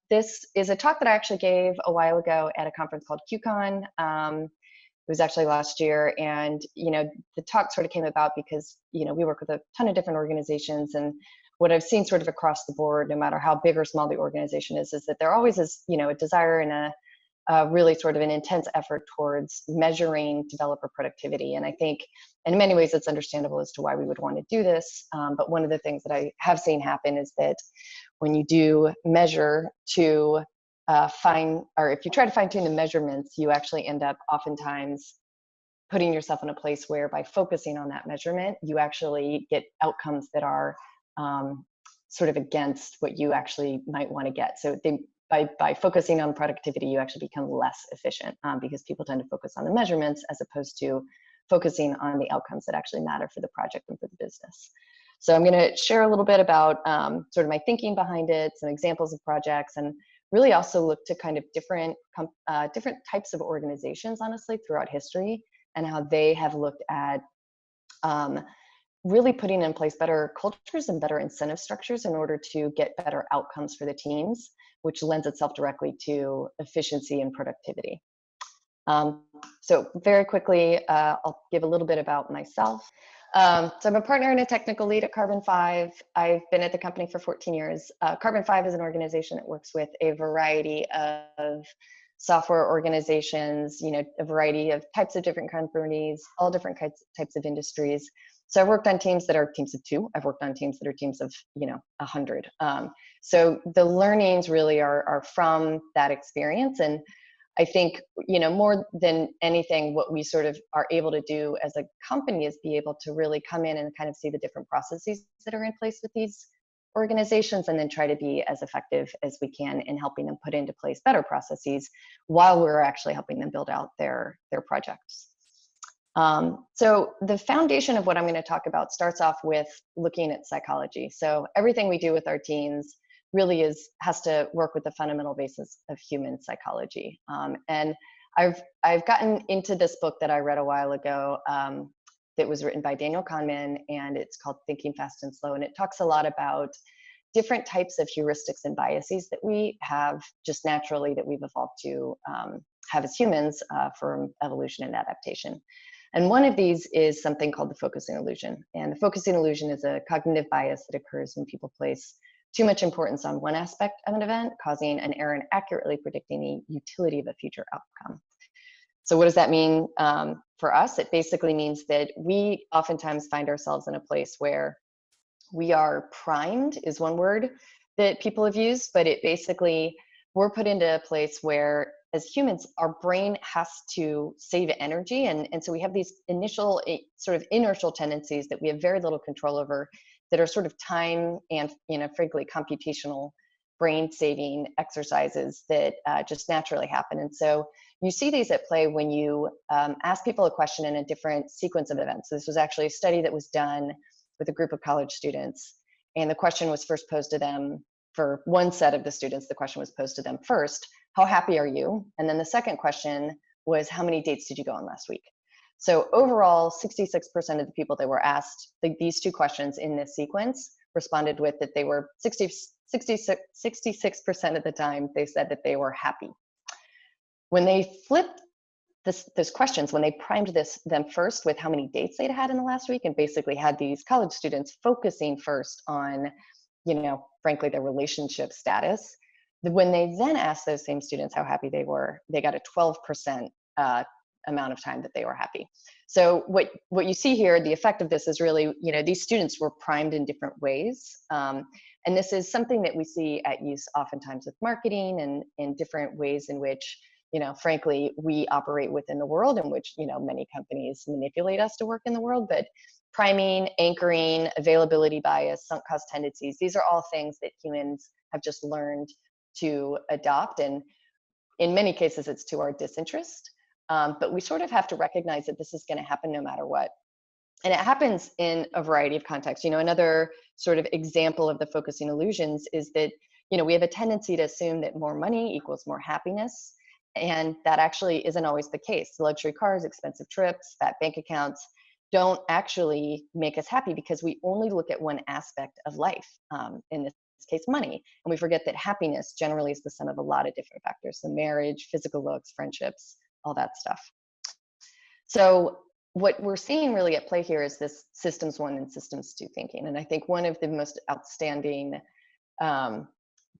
this is a talk that I actually gave a while ago at a conference called QCon. It was actually last year, and the talk sort of came about because we work with a ton of different organizations, and what I've seen sort of across the board, no matter how big or small the organization is that there always is a desire and a really sort of an intense effort towards measuring developer productivity. And I think in many ways it's understandable as to why we would want to do this. But one of the things that I have seen happen is that when you do measure to if you try to fine tune the measurements, you actually end up oftentimes putting yourself in a place where by focusing on that measurement, you actually get outcomes that are sort of against what you actually might want to get. So by focusing on productivity, you actually become less efficient because people tend to focus on the measurements as opposed to focusing on the outcomes that actually matter for the project and for the business. So I'm going to share a little bit about sort of my thinking behind it, some examples of projects, and really also look to kind of different types of organizations, honestly, throughout history, and how they have looked at really putting in place better cultures and better incentive structures in order to get better outcomes for the teams, which lends itself directly to efficiency and productivity. So very quickly, I'll give a little bit about myself. So I'm a partner and a technical lead at Carbon 5. I've been at the company for 14 years. Carbon 5 is an organization that works with a variety of software organizations, a variety of types of different companies, all different types of industries. So I've worked on teams that are teams of 2. I've worked on teams that are teams of 100. So the learnings really are from that experience. And I think, more than anything, what we sort of are able to do as a company is be able to really come in and kind of see the different processes that are in place with these organizations, and then try to be as effective as we can in helping them put into place better processes while we're actually helping them build out their projects. So the foundation of what I'm going to talk about starts off with looking at psychology. So everything we do with our teams really has to work with the fundamental basis of human psychology. And I've gotten into this book that I read a while ago that was written by Daniel Kahneman, and it's called Thinking Fast and Slow. And it talks a lot about different types of heuristics and biases that we have just naturally that we've evolved to have as humans for evolution and adaptation. And one of these is something called the focusing illusion. And the focusing illusion is a cognitive bias that occurs when people place too much importance on one aspect of an event, causing an error in accurately predicting the utility of a future outcome. So what does that mean for us? It basically means that we oftentimes find ourselves in a place where we are primed, is one word that people have used, but it basically, we're put into a place where as humans, our brain has to save energy. And so we have these initial sort of inertial tendencies that we have very little control over, that are sort of time and, frankly, computational brain saving exercises that just naturally happen. And so you see these at play when you ask people a question in a different sequence of events. So this was actually a study that was done with a group of college students. And the question was first posed to them for one set of the students. The question was posed to them first, how happy are you? And then the second question was, how many dates did you go on last week? So overall, 66% of the people that were asked these two questions in this sequence responded with that they were 66% of the time, they said that they were happy. When they flipped those questions, when they primed them first with how many dates they'd had in the last week, and basically had these college students focusing first on, frankly, their relationship status, when they then asked those same students how happy they were, they got a 12% amount of time that they were happy. So what you see here, the effect of this is really, these students were primed in different ways. And this is something that we see at use oftentimes with marketing and in different ways in which, frankly, we operate within the world, in which, many companies manipulate us to work in the world. But priming, anchoring, availability bias, sunk cost tendencies, these are all things that humans have just learned to adopt. And in many cases, it's to our disinterest. But we sort of have to recognize that this is going to happen no matter what. And it happens in a variety of contexts. Another sort of example of the focusing illusions is that, we have a tendency to assume that more money equals more happiness. And that actually isn't always the case. Luxury cars, expensive trips, fat bank accounts don't actually make us happy because we only look at one aspect of life in this case money. And we forget that happiness generally is the sum of a lot of different factors. So marriage, physical looks, friendships, all that stuff. So what we're seeing really at play here is this systems one and systems two thinking. And I think one of the most outstanding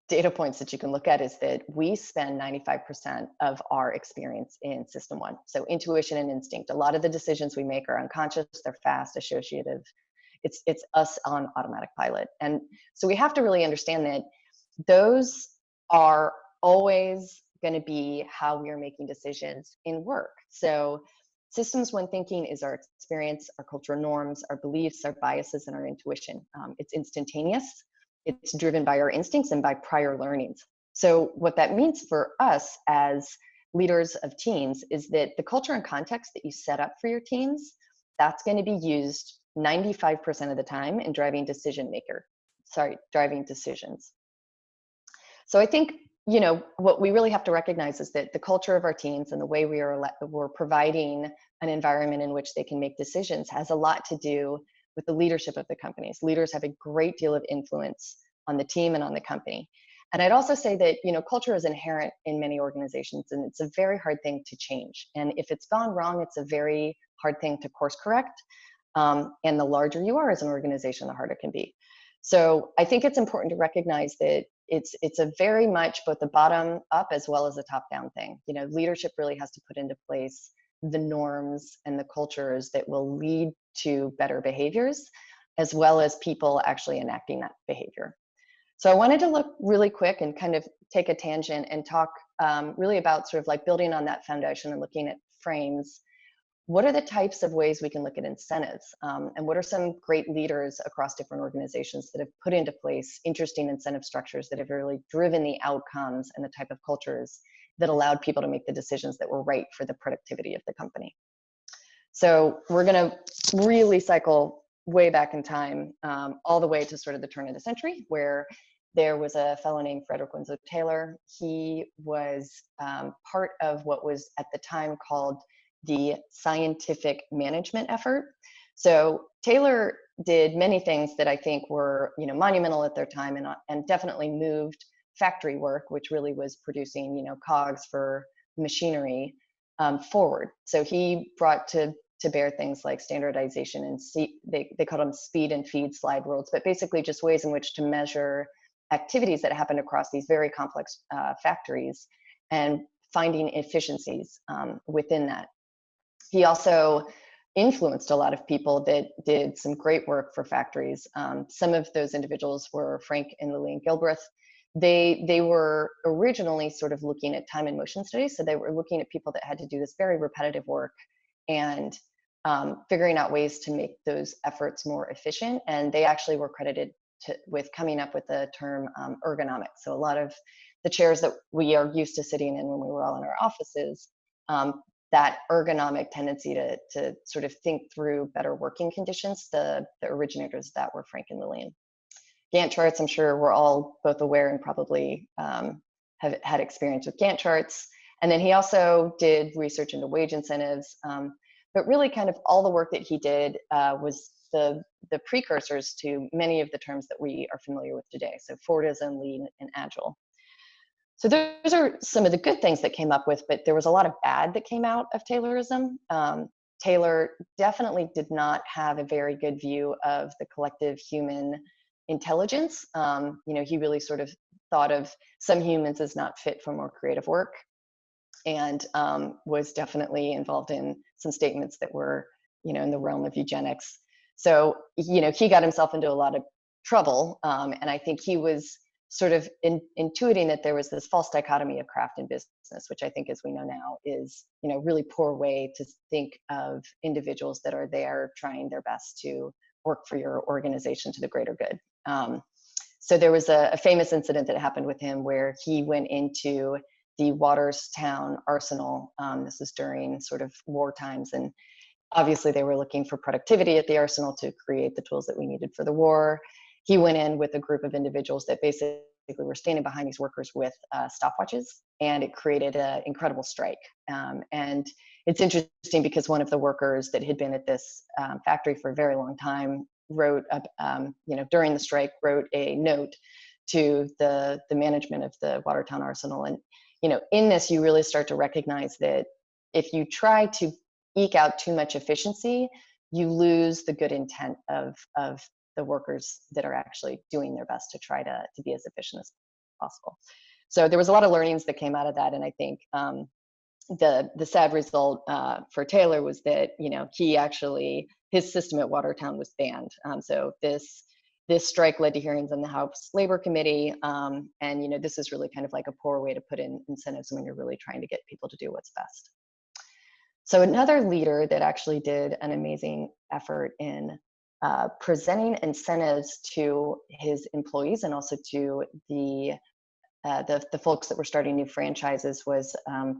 data points that you can look at is that we spend 95% of our experience in system one. So intuition and instinct. A lot of the decisions we make are unconscious, they're fast, associative. It's us on automatic pilot. And so we have to really understand that those are always going to be how we are making decisions in work. So systems one thinking is our experience, our cultural norms, our beliefs, our biases, and our intuition. It's instantaneous. It's driven by our instincts and by prior learnings. So what that means for us as leaders of teams is that the culture and context that you set up for your teams, that's going to be used 95% of the time in driving decisions. So I think, you know, what we really have to recognize is that the culture of our teams and the way we're providing an environment in which they can make decisions has a lot to do with the leadership of the companies. Leaders have a great deal of influence on the team and on the company. And I'd also say that, you know, culture is inherent in many organizations, and it's a very hard thing to change. And if it's gone wrong, it's a very hard thing to course correct. And the larger you are as an organization, the harder it can be. So I think it's important to recognize that it's a very much both the bottom up as well as a top down thing. You know, leadership really has to put into place the norms and the cultures that will lead to better behaviors, as well as people actually enacting that behavior. So I wanted to look really quick and kind of take a tangent and talk really about sort of like building on that foundation and looking at frames. What are the types of ways we can look at incentives? And what are some great leaders across different organizations that have put into place interesting incentive structures that have really driven the outcomes and the type of cultures that allowed people to make the decisions that were right for the productivity of the company? So we're going to really cycle way back in time, all the way to sort of the turn of the century, where there was a fellow named Frederick Winslow Taylor. He was part of what was at the time called the scientific management effort. So Taylor did many things that I think were, you know, monumental at their time, and definitely moved factory work, which really was producing, you know, cogs for machinery, forward. So he brought to bear things like standardization and they called them speed and feed slide rules, but basically just ways in which to measure activities that happened across these very complex factories and finding efficiencies within that. He also influenced a lot of people that did some great work for factories. Some of those individuals were Frank and Lillian Gilbreth. They were originally sort of looking at time and motion studies. So they were looking at people that had to do this very repetitive work and figuring out ways to make those efforts more efficient. And they actually were credited with coming up with the term ergonomics. So a lot of the chairs that we are used to sitting in when we were all in our offices, that ergonomic tendency to sort of think through better working conditions, the originators of that were Frank and Lillian. Gantt charts, I'm sure we're all both aware and probably have had experience with Gantt charts. And then he also did research into wage incentives, but really kind of all the work that he did was the precursors to many of the terms that we are familiar with today. So Fordism, Lean, and Agile. So those are some of the good things that came up with, but there was a lot of bad that came out of Taylorism. Taylor definitely did not have a very good view of the collective human intelligence. You know, he really sort of thought of some humans as not fit for more creative work, and was definitely involved in some statements that were, you know, in the realm of eugenics. So, you know, he got himself into a lot of trouble, and I think he was sort of intuiting that there was this false dichotomy of craft and business, which I think, as we know now, is, you know, really poor way to think of individuals that are there trying their best to work for your organization to the greater good. So there was a famous incident that happened with him where he went into the Waterstown arsenal. This was during sort of war times, and obviously they were looking for productivity at the arsenal to create the tools that we needed for the war. He went in with a group of individuals that basically were standing behind these workers with stopwatches, and it created an incredible strike. And it's interesting because one of the workers that had been at this factory for a very long time wrote, you know, during the strike, wrote a note to the management of the Watertown Arsenal. And, in this, you really start to recognize that if you try to eke out too much efficiency, you lose the good intent of the workers that are actually doing their best to try to be as efficient as possible. So there was a lot of learnings that came out of that. And I think the sad result for Taylor was that, his system at Watertown was banned. So this strike led to hearings in the House Labor Committee. And, this is really kind of like a poor way to put in incentives when you're really trying to get people to do what's best. So another leader that actually did an amazing effort in presenting incentives to his employees and also to the folks that were starting new franchises was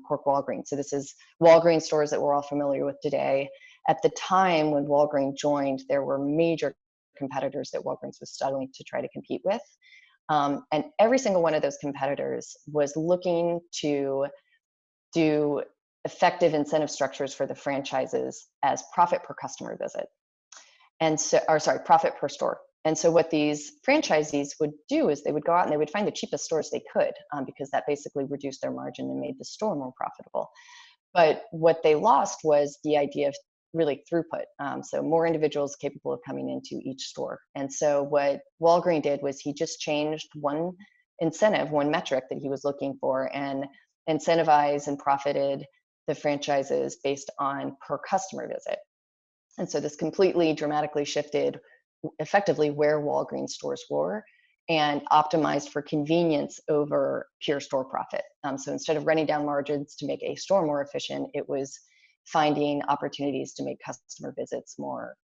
Cork Walgreens. So this is Walgreens stores that we're all familiar with today. At the time when Walgreens joined, there were major competitors that Walgreens was struggling to try to compete with. And every single one of those competitors was looking to do effective incentive structures for the franchises as profit per customer visit. And so, profit per store. And so what these franchisees would do is they would go out and they would find the cheapest stores they could, because that basically reduced their margin and made the store more profitable. But what they lost was the idea of really throughput. So more individuals capable of coming into each store. And so what Walgreens did was he just changed one incentive, one metric that he was looking for, and incentivized and profited the franchises based on per customer visit. And so this completely dramatically shifted effectively where Walgreens stores were and optimized for convenience over pure store profit. So instead of running down margins to make a store more efficient, it was finding opportunities to make customer visits more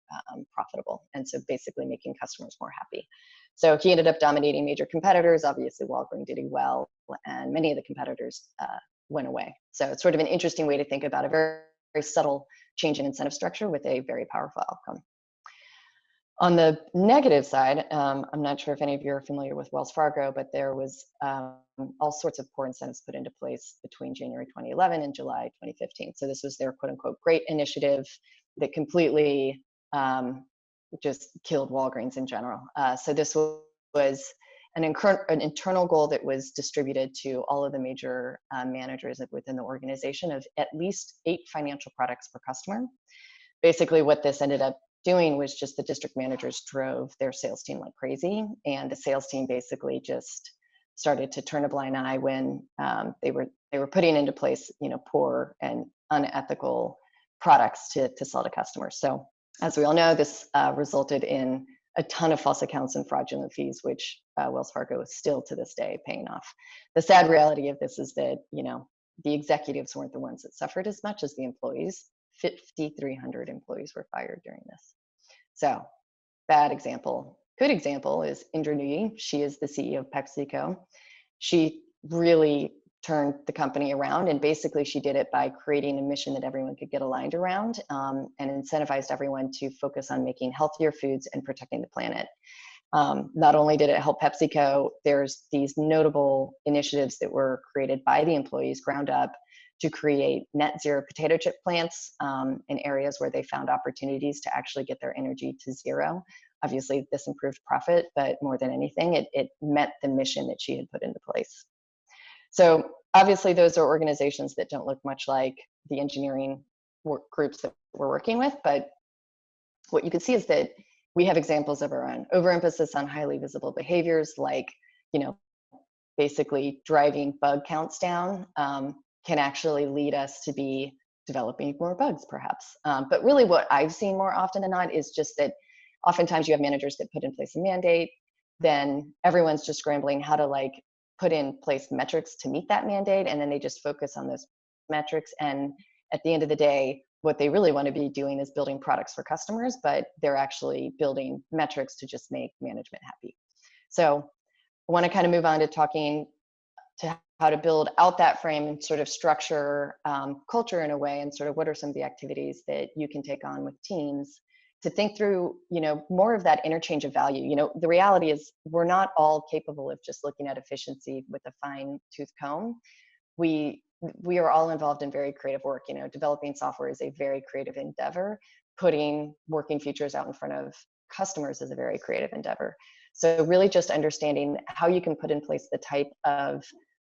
profitable. And so basically making customers more happy. So he ended up dominating major competitors. Obviously, Walgreens did well, and many of the competitors went away. So it's sort of an interesting way to think about a very, very subtle change in incentive structure with a very powerful outcome. On the negative side, I'm not sure if any of you are familiar with Wells Fargo, but there was all sorts of poor incentives put into place between January 2011 and July 2015. So this was their quote unquote great initiative that completely just killed Walgreens in general. So this was an internal goal that was distributed to all of the major managers within the organization of at least 8 financial products per customer. Basically what this ended up doing was just the district managers drove their sales team like crazy, and the sales team basically just started to turn a blind eye when they were putting into place poor and unethical products to sell to customers. So as we all know, this resulted in a ton of false accounts and fraudulent fees, which Wells Fargo is still to this day paying off. The sad reality of this is that the executives weren't the ones that suffered as much as the employees. 5,300 employees were fired during this. So bad example. Good example is Indra Nooyi. She is the CEO of PepsiCo. She really turned the company around, and basically she did it by creating a mission that everyone could get aligned around, and incentivized everyone to focus on making healthier foods and protecting the planet. Not only did it help PepsiCo, there's these notable initiatives that were created by the employees ground up to create net zero potato chip plants in areas where they found opportunities to actually get their energy to zero. Obviously, this improved profit, but more than anything, it met the mission that she had put into place. So obviously, those are organizations that don't look much like the engineering work groups that we're working with, but what you can see is that we have examples of our own overemphasis on highly visible behaviors, like basically driving bug counts down. Can actually lead us to be developing more bugs, perhaps. But really what I've seen more often than not is just that oftentimes you have managers that put in place a mandate, then everyone's just scrambling how to put in place metrics to meet that mandate, and then they just focus on those metrics. And at the end of the day, what they really want to be doing is building products for customers, but they're actually building metrics to just make management happy. So I want to kind of move on to talking to how to build out that frame and sort of structure culture in a way, and sort of what are some of the activities that you can take on with teams to think through, more of that interchange of value. The reality is we're not all capable of just looking at efficiency with a fine tooth comb. We are all involved in very creative work. Developing software is a very creative endeavor. Putting working features out in front of customers is a very creative endeavor. So really just understanding how you can put in place the type of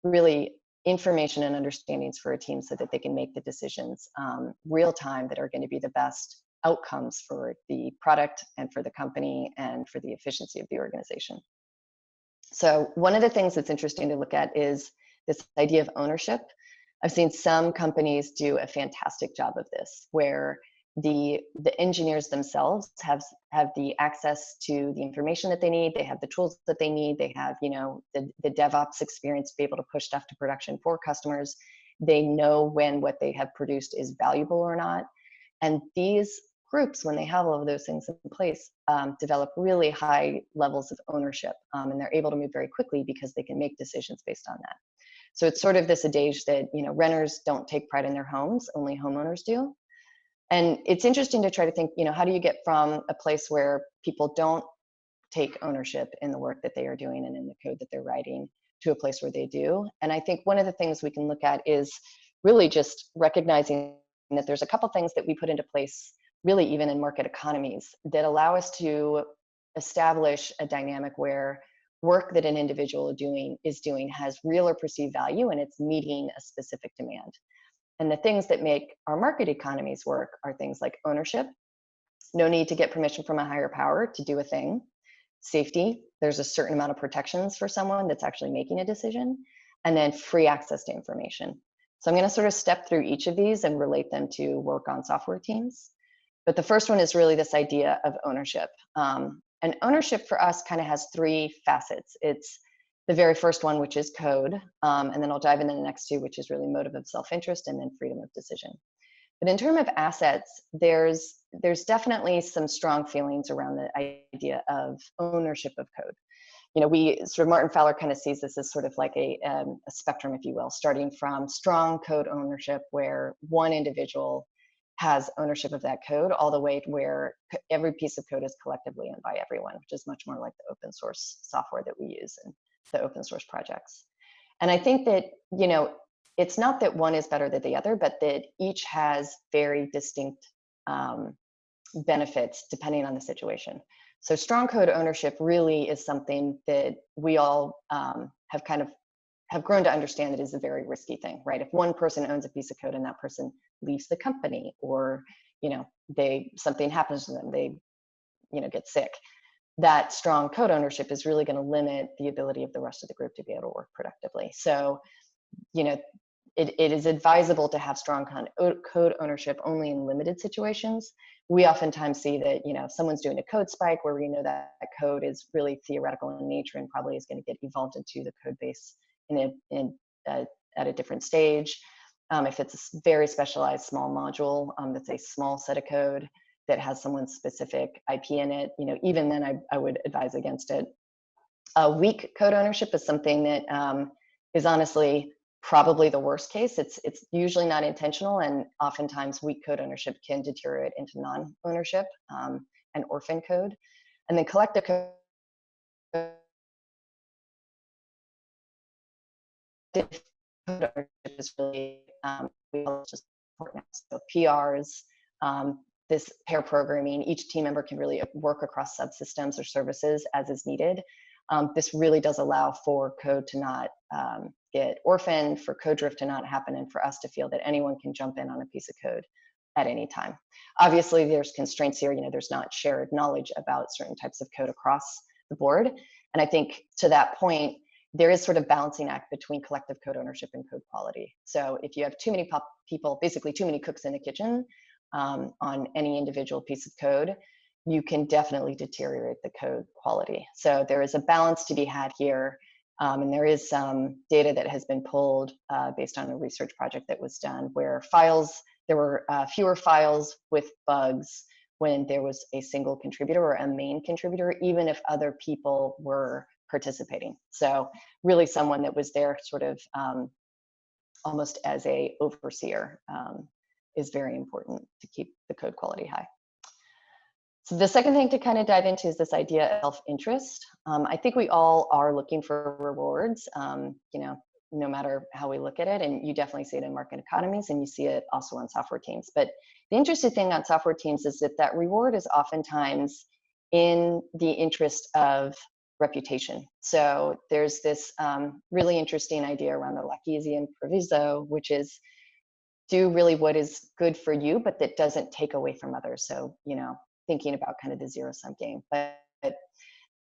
really information and understandings for a team so that they can make the decisions real time that are going to be the best outcomes for the product and for the company and for the efficiency of the organization. So one of the things that's interesting to look at is this idea of ownership. I've seen some companies do a fantastic job of this, where the engineers themselves have the access to the information that they need. They have the tools that they need. They have, you know, the DevOps experience to be able to push stuff to production for customers. They know when what they have produced is valuable or not. And these groups, when they have all of those things in place, develop really high levels of ownership, and they're able to move very quickly because they can make decisions based on that. So it's sort of this adage that, you know, renters don't take pride in their homes, only homeowners do. And it's interesting to try to think, you know, how do you get from a place where people don't take ownership in the work that they are doing and in the code that they're writing to a place where they do? And I think one of the things we can look at is really just recognizing that there's a couple things that we put into place, really even in market economies, that allow us to establish a dynamic where work that an individual is doing has real or perceived value and it's meeting a specific demand. And the things that make our market economies work are things like ownership, no need to get permission from a higher power to do a thing, safety, there's a certain amount of protections for someone that's actually making a decision, and then free access to information. So I'm going to sort of step through each of these and relate them to work on software teams. But the first one is really this idea of ownership. And ownership for us kind of has three facets. It's the very first one, which is code, and then I'll dive into the next two, which is really motive of self-interest and then freedom of decision. But in terms of assets, there's definitely some strong feelings around the idea of ownership of code. You know, we sort of, Martin Fowler kind of sees this as sort of like a spectrum, if you will, starting from strong code ownership where one individual has ownership of that code, all the way to where every piece of code is collectively owned by everyone, which is much more like the open source software that we use and the open source projects. And I think that, you know, it's not that one is better than the other, but that each has very distinct benefits depending on the situation. So strong code ownership really is something that we all have grown to understand that is a very risky thing, right? If one person owns a piece of code and that person leaves the company, or, you know, something happens to them, they, you know, get sick, that strong code ownership is really going to limit the ability of the rest of the group to be able to work productively. So, you know, it is advisable to have strong code ownership only in limited situations. We oftentimes see that, you know, if someone's doing a code spike where we know that code is really theoretical in nature and probably is going to get evolved into the code base at a different stage. If it's a very specialized small module that's a small set of code that has someone's specific IP in it, you know, even then I would advise against it. Weak code ownership is something that is honestly probably the worst case. It's usually not intentional, and oftentimes weak code ownership can deteriorate into non-ownership and orphan code. And then collective code ownership is really just important. So PRs, this pair programming, each team member can really work across subsystems or services as is needed. This really does allow for code to not get orphaned, for code drift to not happen, and for us to feel that anyone can jump in on a piece of code at any time. Obviously, there's constraints here. You know, there's not shared knowledge about certain types of code across the board. And I think to that point, there is sort of balancing act between collective code ownership and code quality. So if you have too many people, basically too many cooks in the kitchen on any individual piece of code, you can definitely deteriorate the code quality. So there is a balance to be had here. And there is some data that has been pulled based on a research project that was done where there were fewer files with bugs when there was a single contributor or a main contributor, even if other people were participating. So really someone that was there sort of almost as a overseer is very important to keep the code quality high. So the second thing to kind of dive into is this idea of self-interest. I think we all are looking for rewards, you know, no matter how we look at it. And you definitely see it in market economies, and you see it also on software teams. But the interesting thing on software teams is that that reward is oftentimes in the interest of reputation. So there's this really interesting idea around the Lackeesian proviso, which is do really what is good for you, but that doesn't take away from others. So, thinking about kind of the zero-sum game. But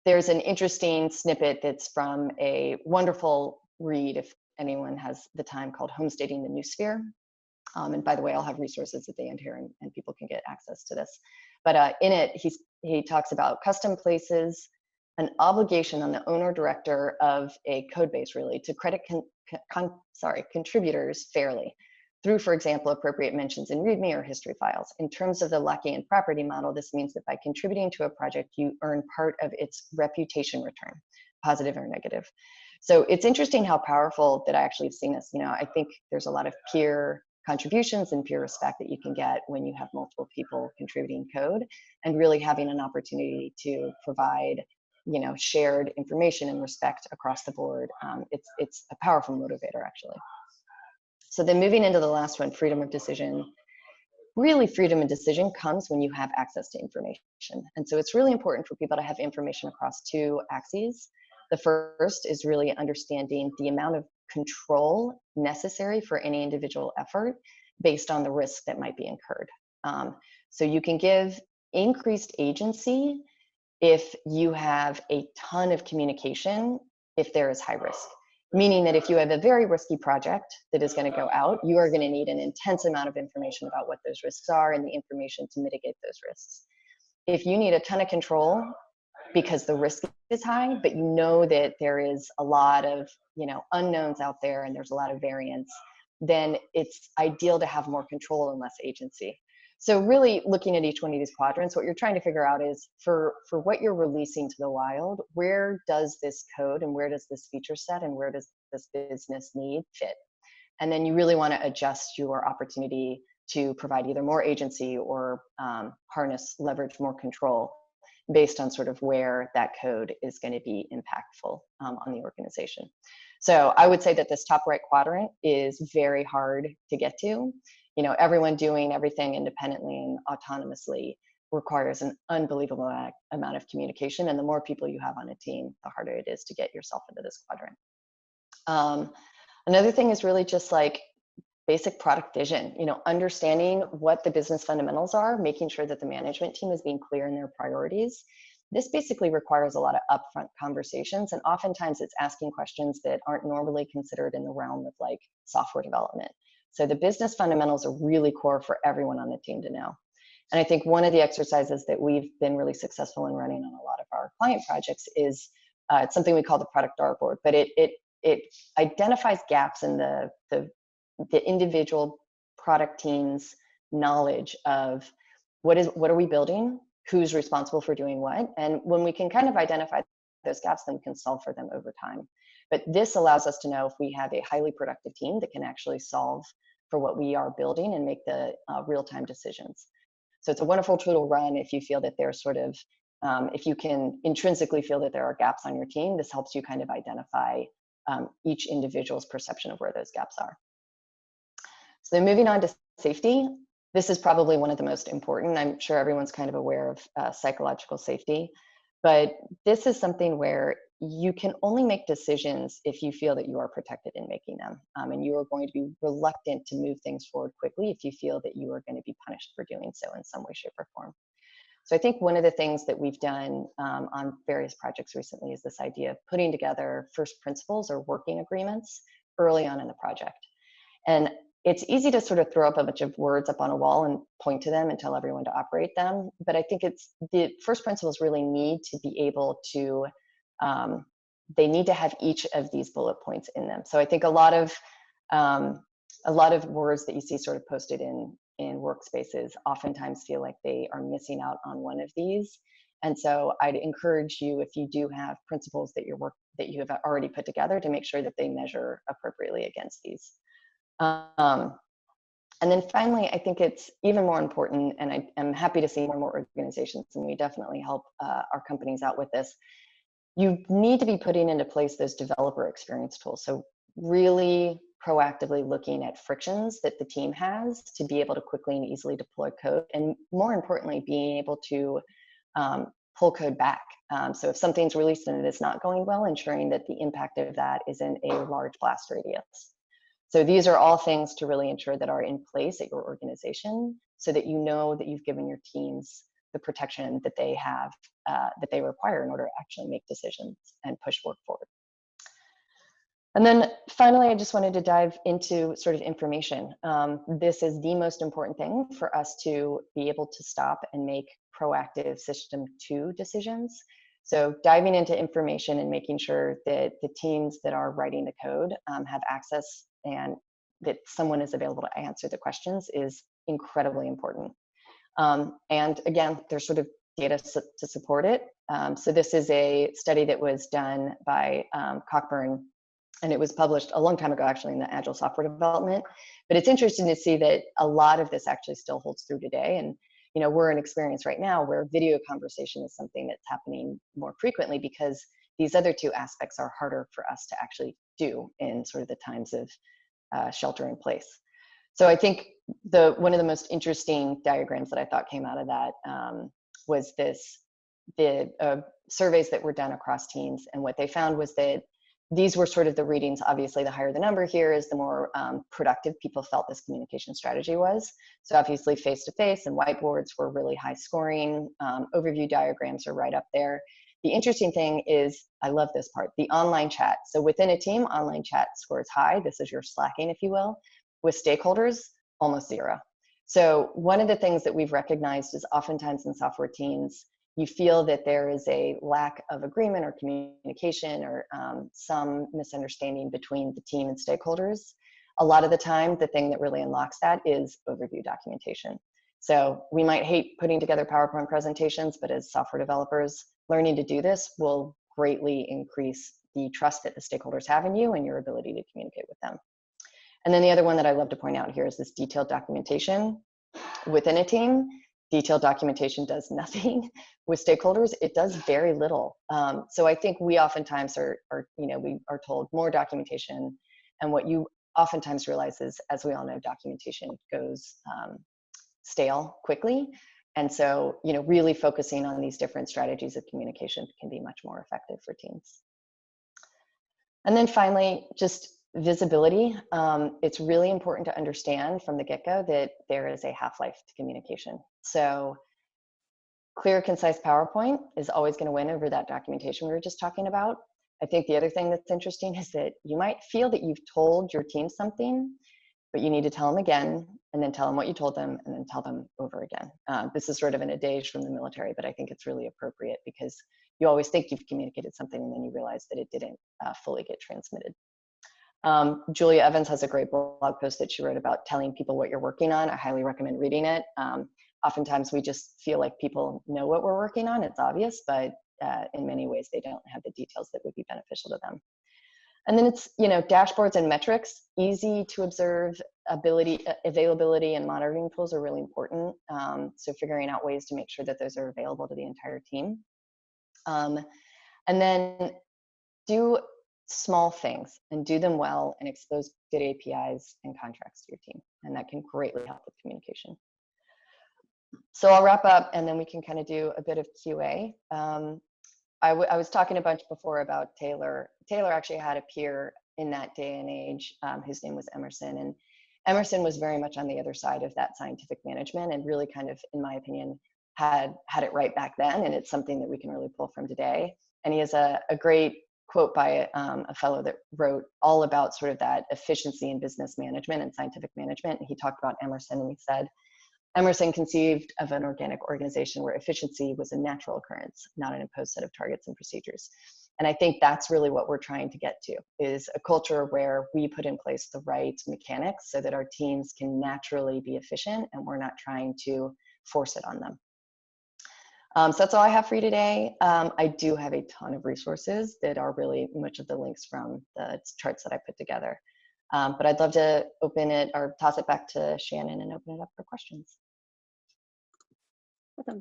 there's an interesting snippet that's from a wonderful read, if anyone has the time, called Homesteading the New Sphere. And by the way, I'll have resources at the end here, and people can get access to this. But in it, he talks about custom places, an obligation on the owner director of a code base, really, to credit contributors fairly through, for example, appropriate mentions in README or history files. In terms of the Lackean property model, this means that by contributing to a project, you earn part of its reputation return, positive or negative. So it's interesting how powerful that I actually have seen this. I think there's a lot of peer contributions and peer respect that you can get when you have multiple people contributing code, and really having an opportunity to provide shared information and respect across the board. It's a powerful motivator, actually. So then moving into the last one, freedom of decision. Really, freedom of decision comes when you have access to information. And so it's really important for people to have information across two axes. The first is really understanding the amount of control necessary for any individual effort based on the risk that might be incurred. So you can give increased agency if you have a ton of communication, if there is high risk. Meaning that if you have a very risky project that is going to go out, you are going to need an intense amount of information about what those risks are and the information to mitigate those risks. If you need a ton of control because the risk is high, but you know that there is a lot of unknowns out there and there's a lot of variance, then it's ideal to have more control and less agency. So really looking at each one of these quadrants, what you're trying to figure out is for what you're releasing to the wild, where does this code and where does this feature set and where does this business need fit? And then you really want to adjust your opportunity to provide either more agency or leverage more control based on sort of where that code is going to be impactful on the organization. So I would say that this top right quadrant is very hard to get to. Everyone doing everything independently and autonomously requires an unbelievable amount of communication. And the more people you have on a team, the harder it is to get yourself into this quadrant. Another thing is really just like basic product vision, understanding what the business fundamentals are, making sure that the management team is being clear in their priorities. This basically requires a lot of upfront conversations, and oftentimes it's asking questions that aren't normally considered in the realm of like software development. So the business fundamentals are really core for everyone on the team to know. And I think one of the exercises that we've been really successful in running on a lot of our client projects is it's something we call the product dartboard, but it identifies gaps in the individual product team's knowledge of what are we building, who's responsible for doing what, and when we can kind of identify those gaps, then we can solve for them over time. But this allows us to know if we have a highly productive team that can actually solve for what we are building and make the real-time decisions. So it's a wonderful tool to run if you feel that there's sort of, if you can intrinsically feel that there are gaps on your team, this helps you kind of identify each individual's perception of where those gaps are. So then moving on to safety, this is probably one of the most important. I'm sure everyone's kind of aware of psychological safety, but this is something where you can only make decisions if you feel that you are protected in making them. And you are going to be reluctant to move things forward quickly if you feel that you are going to be punished for doing so in some way, shape, or form. So I think one of the things that we've done on various projects recently is this idea of putting together first principles or working agreements early on in the project. And it's easy to sort of throw up a bunch of words up on a wall and point to them and tell everyone to operate them. But I think it's the first principles really need to be able to, they need to have each of these bullet points in them. So I think a lot of words that you see sort of posted in workspaces oftentimes feel like they are missing out on one of these. And so I'd encourage you, if you do have principles that you have already put together, to make sure that they measure appropriately against these. And then finally, I think it's even more important, and I am happy to see more and more organizations, and we definitely help our companies out with this. You need to be putting into place those developer experience tools. So really proactively looking at frictions that the team has to be able to quickly and easily deploy code, and more importantly, being able to pull code back. So if something's released and it is not going well, ensuring that the impact of that isn't a large blast radius. So these are all things to really ensure that are in place at your organization so that you know that you've given your teams the protection that they have, that they require in order to actually make decisions and push work forward. And then finally, I just wanted to dive into sort of information. This is the most important thing for us to be able to stop and make proactive system 2 decisions. So diving into information and making sure that the teams that are writing the code have access and that someone is available to answer the questions is incredibly important. And again, there's sort of data to support it. So this is a study that was done by Cockburn, and it was published a long time ago, actually, in the Agile Software Development. But it's interesting to see that a lot of this actually still holds through today. And we're in experience right now where video conversation is something that's happening more frequently because these other 2 aspects are harder for us to actually do in sort of the times of shelter in place. So I think one of the most interesting diagrams that I thought came out of that was the surveys that were done across teams. And what they found was that these were sort of the readings. Obviously, the higher the number here is, the more productive people felt this communication strategy was. So obviously, face-to-face and whiteboards were really high scoring. Overview diagrams are right up there. The interesting thing is, I love this part, the online chat. So within a team, online chat scores high. This is your slacking, if you will. With stakeholders, almost 0. So one of the things that we've recognized is oftentimes in software teams, you feel that there is a lack of agreement or communication or some misunderstanding between the team and stakeholders. A lot of the time, the thing that really unlocks that is overview documentation. So we might hate putting together PowerPoint presentations, but as software developers, learning to do this will greatly increase the trust that the stakeholders have in you and your ability to communicate with them. And then the other one that I love to point out here is this detailed documentation. Within a team, detailed documentation does nothing. With stakeholders, it does very little. So I think we oftentimes we are told more documentation, and what you oftentimes realize is, as we all know, documentation goes stale quickly. And so, really focusing on these different strategies of communication can be much more effective for teams. And then finally, just visibility. It's really important to understand from the get-go that there is a half-life to communication. So clear, concise PowerPoint is always going to win over that documentation we were just talking about. I think the other thing that's interesting is that you might feel that you've told your team something, but you need to tell them again, and then tell them what you told them, and then tell them over again. This is sort of an adage from the military, but I think it's really appropriate because you always think you've communicated something, and then you realize that it didn't fully get transmitted. Julia Evans has a great blog post that she wrote about telling people what you're working on. I highly recommend reading it. Oftentimes we just feel like people know what we're working on. It's obvious, but in many ways they don't have the details that would be beneficial to them. And then it's, dashboards and metrics, easy to observe, availability and monitoring tools are really important. So figuring out ways to make sure that those are available to the entire team. And then do small things and do them well and expose good APIs and contracts to your team. And that can greatly help with communication. So I'll wrap up and then we can kind of do a bit of QA. I was talking a bunch before about Taylor. Taylor actually had a peer in that day and age whose name was Emerson. And Emerson was very much on the other side of that scientific management and really kind of, in my opinion, had it right back then. And it's something that we can really pull from today. And he has a great quote by a fellow that wrote all about sort of that efficiency in business management and scientific management. And he talked about Emerson and he said, Emerson conceived of an organic organization where efficiency was a natural occurrence, not an imposed set of targets and procedures. And I think that's really what we're trying to get to, is a culture where we put in place the right mechanics so that our teams can naturally be efficient and we're not trying to force it on them. So that's all I have for you today. I do have a ton of resources that are really much of the links from the charts that I put together. But I'd love to open it or toss it back to Shannon and open it up for questions. Awesome.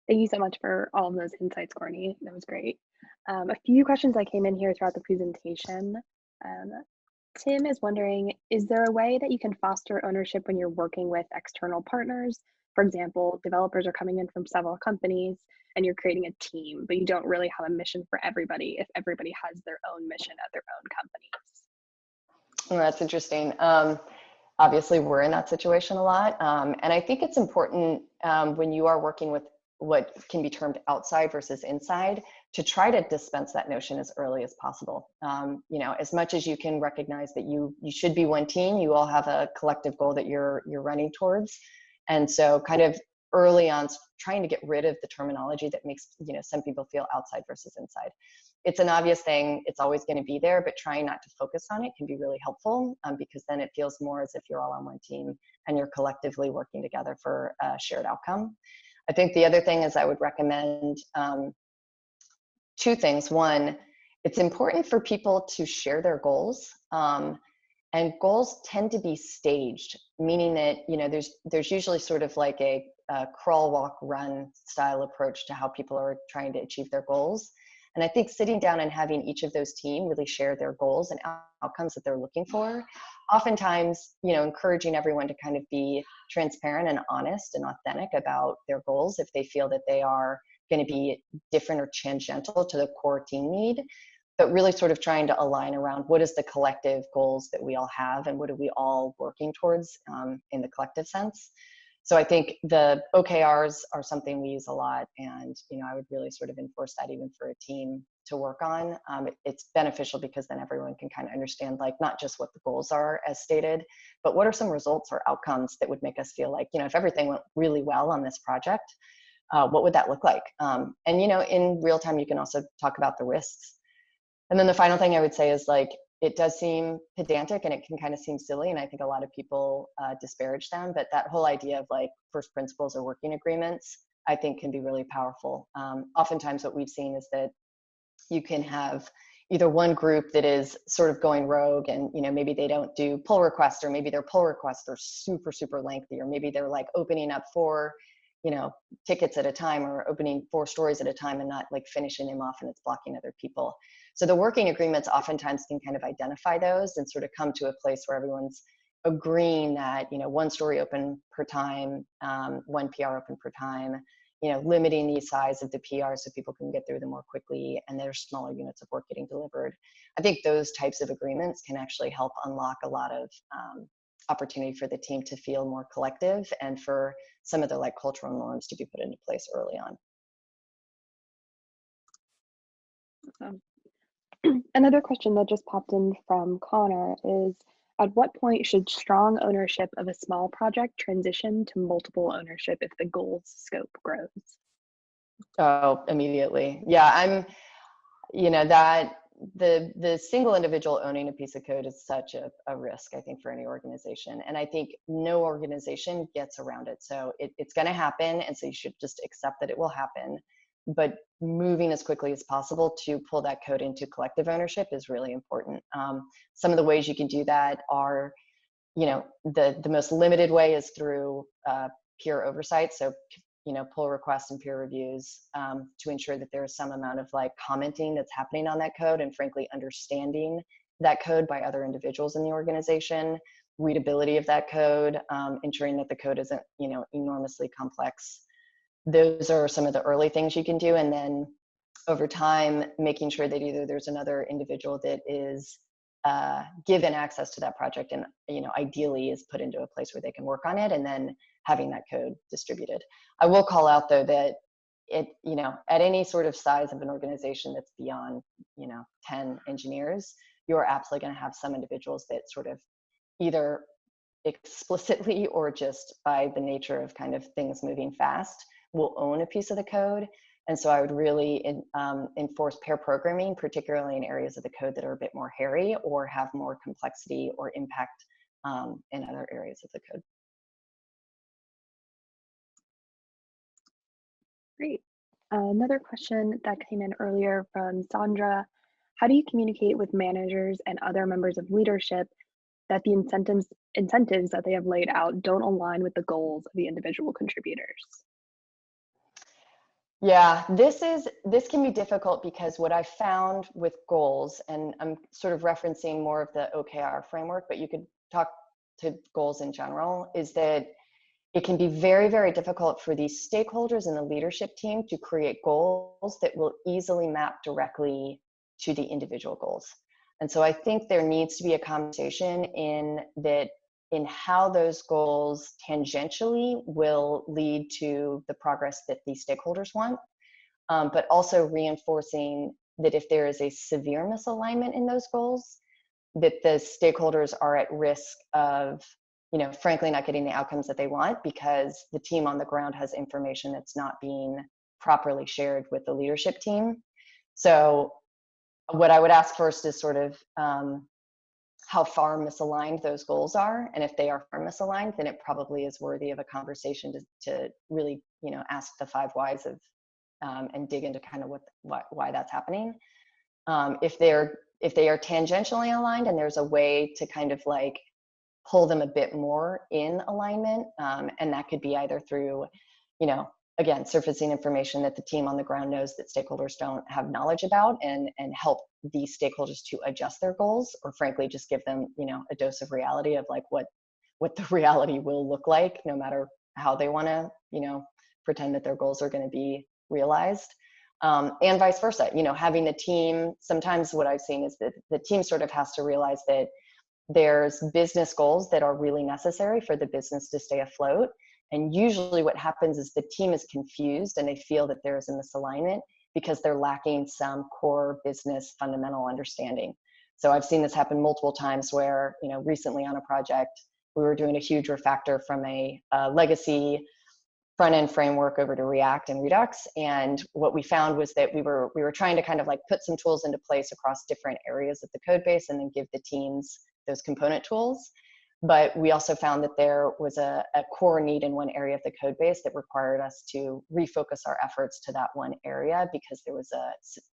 Thank you so much for all of those insights, Courtney. That was great. A few questions that came in here throughout the presentation. Tim is wondering, is there a way that you can foster ownership when you're working with external partners? For example, developers are coming in from several companies and you're creating a team, but you don't really have a mission for everybody if everybody has their own mission at their own companies. Well, that's interesting. Obviously, we're in that situation a lot. And I think it's important when you are working with what can be termed outside versus inside to try to dispense that notion as early as possible. As much as you can recognize that you should be one team, you all have a collective goal that you're running towards. And so kind of early on, trying to get rid of the terminology that makes some people feel outside versus inside. It's an obvious thing, it's always going to be there, but trying not to focus on it can be really helpful because then it feels more as if you're all on one team and you're collectively working together for a shared outcome. I think the other thing is I would recommend two things. One, it's important for people to share their goals. And goals tend to be staged, meaning that there's usually sort of like a crawl, walk, run style approach to how people are trying to achieve their goals. And I think sitting down and having each of those teams really share their goals and outcomes that they're looking for, oftentimes, encouraging everyone to kind of be transparent and honest and authentic about their goals if they feel that they are going to be different or tangential to the core team need, but really sort of trying to align around what is the collective goals that we all have and what are we all working towards in the collective sense. So I think the OKRs are something we use a lot, and I would really sort of enforce that even for a team to work on. It's beneficial because then everyone can kind of understand like not just what the goals are as stated, but what are some results or outcomes that would make us feel like, if everything went really well on this project, what would that look like? And in real time, you can also talk about the risks. And then the final thing I would say is like, it does seem pedantic and it can kind of seem silly. And I think a lot of people disparage them, but that whole idea of like first principles or working agreements, I think can be really powerful. Oftentimes what we've seen is that you can have either one group that is sort of going rogue and, maybe they don't do pull requests, or maybe their pull requests are super, super lengthy, or maybe they're like opening up 4 tickets at a time or opening 4 stories at a time and not like finishing them off, and it's blocking other people. So the working agreements oftentimes can kind of identify those and sort of come to a place where everyone's agreeing that, 1 story open per time, 1 PR open per time, limiting the size of the PR so people can get through them more quickly and there's smaller units of work getting delivered. I think those types of agreements can actually help unlock a lot of opportunity for the team to feel more collective and for some of the like cultural norms to be put into place early on. Awesome. Another question that just popped in from Connor is, at what point should strong ownership of a small project transition to multiple ownership if the goals scope grows? Oh, immediately. Yeah, that the single individual owning a piece of code is such a risk, I think, for any organization. And I think no organization gets around it. So it's going to happen. And so you should just accept that it will happen. But moving as quickly as possible to pull that code into collective ownership is really important. Some of the ways you can do that are, the most limited way is through peer oversight. So, pull requests and peer reviews to ensure that there is some amount of like commenting that's happening on that code, and frankly, understanding that code by other individuals in the organization, readability of that code, ensuring that the code isn't, enormously complex. Those are some of the early things you can do. And then over time, making sure that either there's another individual that is given access to that project and, ideally is put into a place where they can work on it, and then having that code distributed. I will call out though that at any sort of size of an organization that's beyond, 10 engineers, you're absolutely going to have some individuals that sort of either explicitly or just by the nature of kind of things moving fast will own a piece of the code. And so I would really enforce pair programming, particularly in areas of the code that are a bit more hairy or have more complexity or impact in other areas of the code. Great. Another question that came in earlier from Sandra: how do you communicate with managers and other members of leadership that the incentives that they have laid out don't align with the goals of the individual contributors? Yeah, this can be difficult because what I found with goals, and I'm sort of referencing more of the OKR framework, but you could talk to goals in general, is that it can be very, very difficult for these stakeholders and the leadership team to create goals that will easily map directly to the individual goals. And so I think there needs to be a conversation in how those goals tangentially will lead to the progress that these stakeholders want, but also reinforcing that if there is a severe misalignment in those goals, that the stakeholders are at risk of, frankly, not getting the outcomes that they want because the team on the ground has information that's not being properly shared with the leadership team. So what I would ask first is sort of how far misaligned those goals are. And if they are far misaligned, then it probably is worthy of a conversation to really, ask the 5 whys of and dig into kind of why that's happening. If they are tangentially aligned and there's a way to kind of like pull them a bit more in alignment, and that could be either through, again, surfacing information that the team on the ground knows that stakeholders don't have knowledge about, and help these stakeholders to adjust their goals, or frankly just give them, a dose of reality of like what the reality will look like, no matter how they want to, pretend that their goals are going to be realized. And vice versa, having the team, sometimes what I've seen is that the team sort of has to realize that there's business goals that are really necessary for the business to stay afloat. And usually what happens is the team is confused and they feel that there is a misalignment because they're lacking some core business fundamental understanding. So I've seen this happen multiple times where, recently on a project, we were doing a huge refactor from a legacy front-end framework over to React and Redux. And what we found was that we were trying to kind of like put some tools into place across different areas of the code base and then give the teams those component tools. But we also found that there was a core need in one area of the code base that required us to refocus our efforts to that one area because there was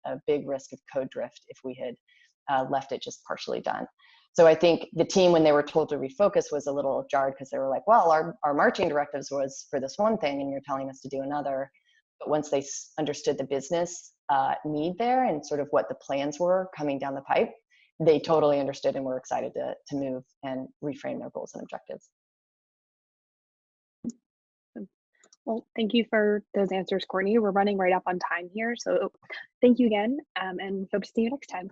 a big risk of code drift if we had left it just partially done. So I think the team, when they were told to refocus, was a little jarred because they were like, well, our marching directives was for this one thing and you're telling us to do another. But once they understood the business need there and sort of what the plans were coming down the pipe, they totally understood and were excited to move and reframe their goals and objectives. Well, thank you for those answers, Courtney. We're running right up on time here. So thank you again, and hope to see you next time.